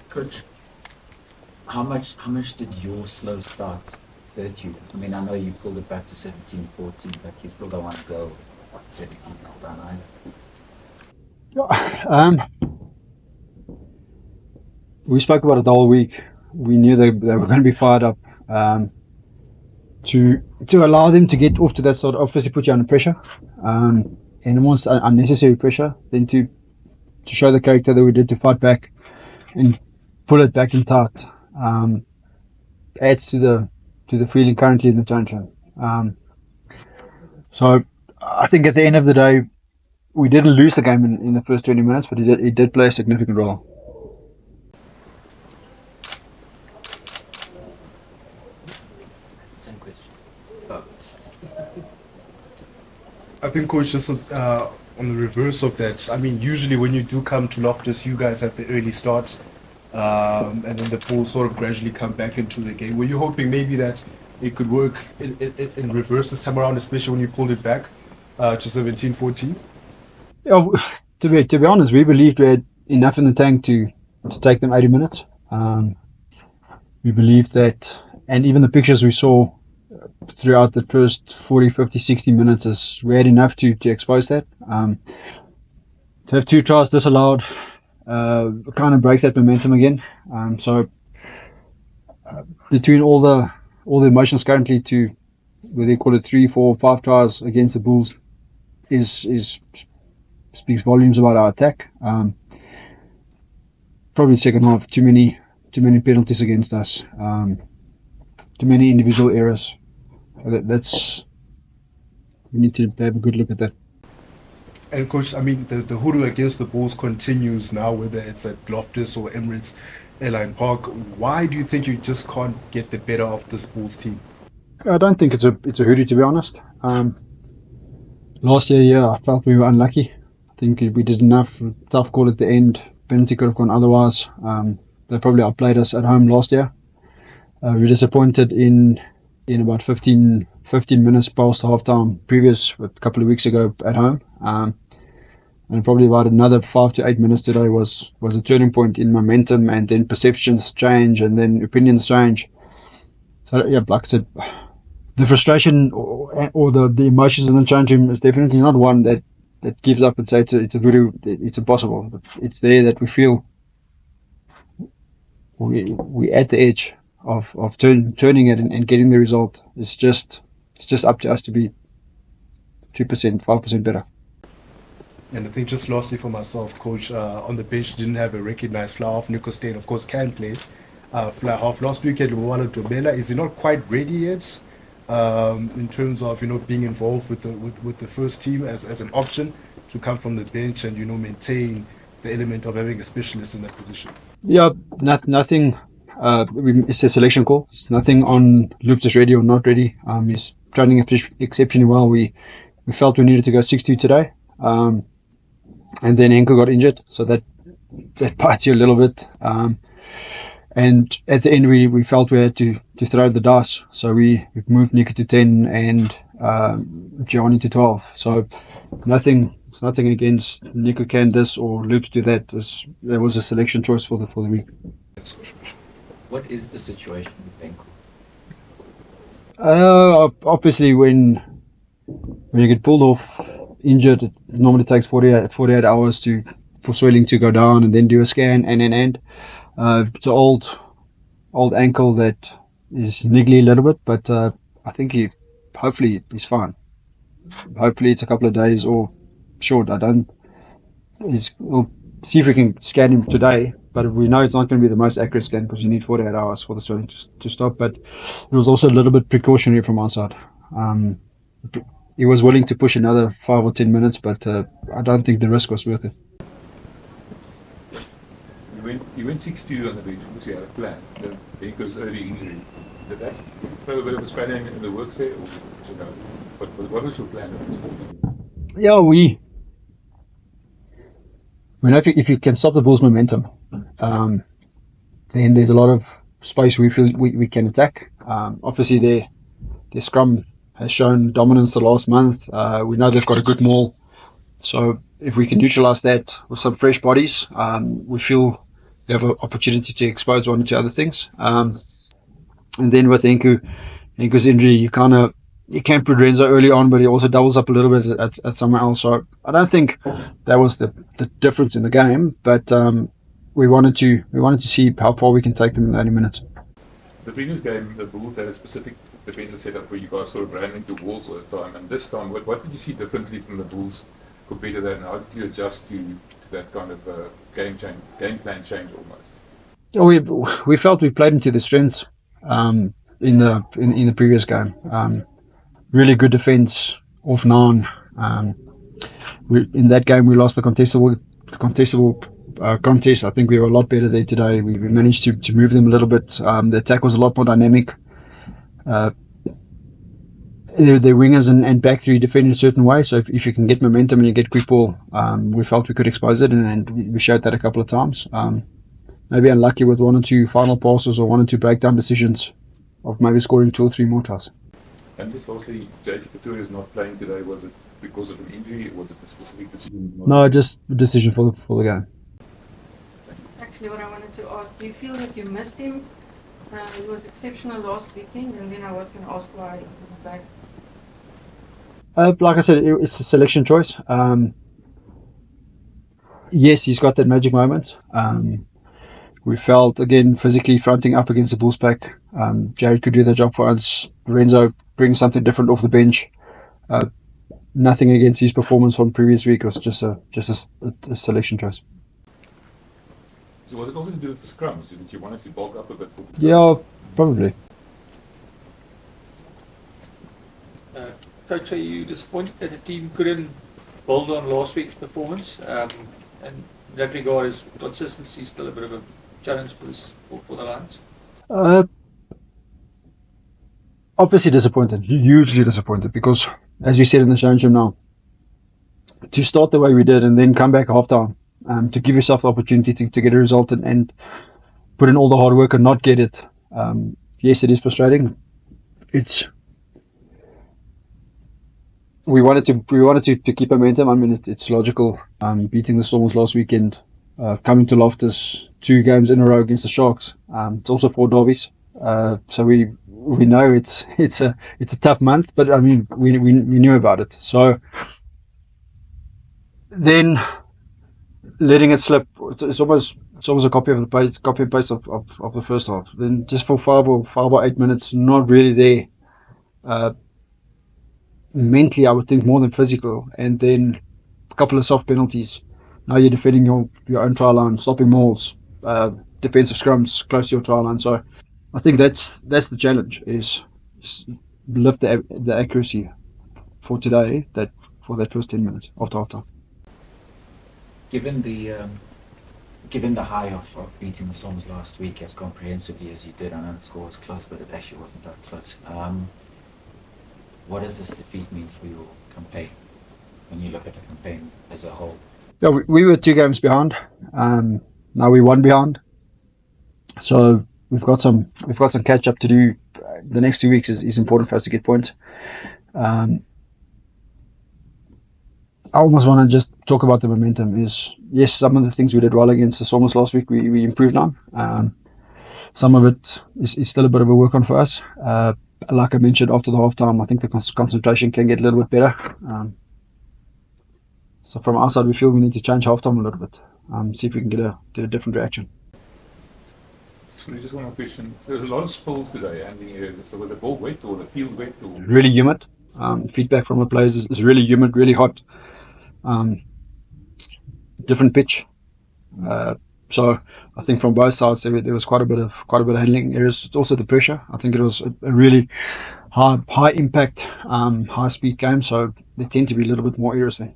Coach, how much did your slow start hurt you? I mean, I know you pulled it back to 17-14, but you still don't want to go 17 down either. Yeah. We spoke about it the whole week. We knew they were going to be fired up. To allow them to get off to that sort, obviously put you under pressure, and almost unnecessary pressure. Then to show the character that we did to fight back and pull it back in tight, adds to the feeling currently in the tantrum. So I think at the end of the day, we didn't lose the game in the first 20 minutes, but it did play a significant role. Same question. I think, Coach, just on the reverse of that, I mean, usually when you do come to Loftus, you guys have the early starts, and then the Bulls sort of gradually come back into the game. Were you hoping maybe that it could work in reverse this time around, especially when you pulled it back to 17-14? Yeah, to be honest, we believed we had enough in the tank to take them 80 minutes. We believed that, and even the pictures we saw throughout the first 40, 50, 60 minutes, is we had enough to expose that. To have 2 tries disallowed kind of breaks that momentum again. So between all the emotions currently, to whether you call it 3, 4, 5 tries against the Bulls is speaks volumes about our attack. Probably second half, too many penalties against us, too many individual errors. That's we need to have a good look at that. And Coach, I mean, the hoodoo against the Bulls continues now, whether it's at Loftus or Emirates Airline Park. Why do you think you just can't get the better of this Bulls team? I don't think it's a hoodoo, to be honest. Last year, I felt we were unlucky. I think we did enough. Tough call at the end. Penalty could have gone otherwise. They probably outplayed us at home last year. We were disappointed in about 15 minutes past half-time previous, a couple of weeks ago at home. And probably about another 5 to 8 minutes today was a turning point in momentum, and then perceptions change, and then opinions change. So yeah, like I said, the frustration or the emotions in the change room is definitely not one that gives up and say it's a voodoo, it's impossible. It's there that we feel we at the edge of turning it and getting the result. It's just up to us to be 2%, 5% better. And I think just lastly for myself, Coach, on the bench didn't have a recognized fly half. Nico Steyn, of course, can play fly half. Last weekend, Luana Dobela, is he not quite ready yet in terms of being involved with the first team as an option to come from the bench and maintain the element of having a specialist in that position? Yeah, nothing. It's a selection call. It's nothing on Loftus ready or not ready. He's training exceptionally well. We felt we needed to go 6-2 today. And then Enko got injured, so that bites you a little bit. And at the end, we felt we had to throw the dice, so we moved Nico to 10 and Gianni to 12. So it's nothing against Nico can this or Loops do that. There was a selection choice for the week. What is the situation with Enko? Obviously, when you get pulled off injured, it normally takes 48 hours for swelling to go down, and then do a scan and it's an old ankle that is niggly a little bit, but I think hopefully he's fine. Hopefully it's a couple of days or short. We'll see if we can scan him today, but we know it's not going to be the most accurate scan because you need 48 hours for the swelling to stop. But it was also a little bit precautionary from our side. He was willing to push another 5 or 10 minutes, but I don't think the risk was worth it. You went 6-2 on the bench because you had a plan. Because early injury. Did that throw a bit of a spanner in the works there? Or, what was your plan at this? Yeah, we know if you can stop the Bulls' momentum, then there's a lot of space we feel we can attack. Obviously, their scrum has shown dominance the last month. We know they've got a good maul. So if we can neutralise that with some fresh bodies, we feel you have an opportunity to expose one or two other things. And then with Enku's injury, you can put Renzo early on, but he also doubles up a little bit at somewhere else. So I don't think that was the difference in the game, but we wanted to see how far we can take them in 80 minutes. The previous game, the Bulls had a specific defensive setup where you guys sort of ran into walls all the time, and this time, what did you see differently from the Bulls compared to that, and how did you adjust to that kind of game plan change almost? Yeah, we felt we played into the strengths in the previous game. Really good defense off 9. In that game we lost the contestable contest. I think we were a lot better there today. We managed to move them a little bit. The attack was a lot more dynamic. Their wingers and back three defend in a certain way, so if you can get momentum and you get quick ball, we felt we could expose it, and we showed that a couple of times. Maybe unlucky with 1 or 2 final passes or 1 or 2 breakdown decisions of maybe scoring 2 or 3 more tries. And just lastly, JC Pretoria is not playing today. Was it because of an injury, or was it a specific decision? No, just the decision for the game. That's actually what I wanted to ask. Do you feel that you missed him? He was exceptional last weekend, and then I was going to ask why he didn't play. Like I said, it's a selection choice. Yes, he's got that magic moment. We felt, again, physically fronting up against the Bulls pack. Jared could do the job for us. Lorenzo brings something different off the bench. Nothing against his performance from previous week. It was just a selection choice. So was it also to do with the scrums? Did you wanted to bulk up a bit for the Yeah, probably. Coach, are you disappointed that the team couldn't build on last week's performance? And in that regard, is consistency still a bit of a challenge for the Lions? Obviously disappointed, hugely disappointed, because as you said in the championship now, to start the way we did and then come back half-time, to give yourself the opportunity to get a result and put in all the hard work and not get it. Yes, it is frustrating. We wanted to keep momentum. I mean, it's logical. Beating the Stormers last weekend, coming to Loftus, 2 games in a row against the Sharks. It's also 4 derbies, so we know it's a tough month. But I mean, we knew about it. So then letting it slip, it's almost a copy and paste of the first half. Then just for 5 or 8 minutes, not really there. Mentally, I would think more than physical, and then a couple of soft penalties. Now you're defending your own try line, stopping mauls, defensive scrums close to your try line. So I think that's the challenge, is lift the accuracy for today, for that first 10 minutes after half-time. Given the high of beating the Stormers last week as comprehensively as you did, I know the score was close, but it actually wasn't that close. What does this defeat mean for your campaign, when you look at the campaign as a whole? Yeah, we were 2 games behind. Now we're 1 behind. So we've got some catch up to do. The next 2 weeks is important for us to get points. I almost want to just talk about the momentum. Yes, some of the things we did well against the Stormers last week, we improved on. Some of it is still a bit of a work on for us. Like I mentioned, after the half-time, I think the concentration can get a little bit better. So from our side, we feel we need to change half-time a little bit. See if we can get a different reaction. So just one more question. There was a lot of spills today, and so was the ball wet or the field wet? Or? Really humid. Feedback from the players is really humid, really hot. Different pitch. So I think from both sides there was quite a bit of handling errors. Also the pressure. I think it was a really high impact, high speed game. So there tend to be a little bit more errors there.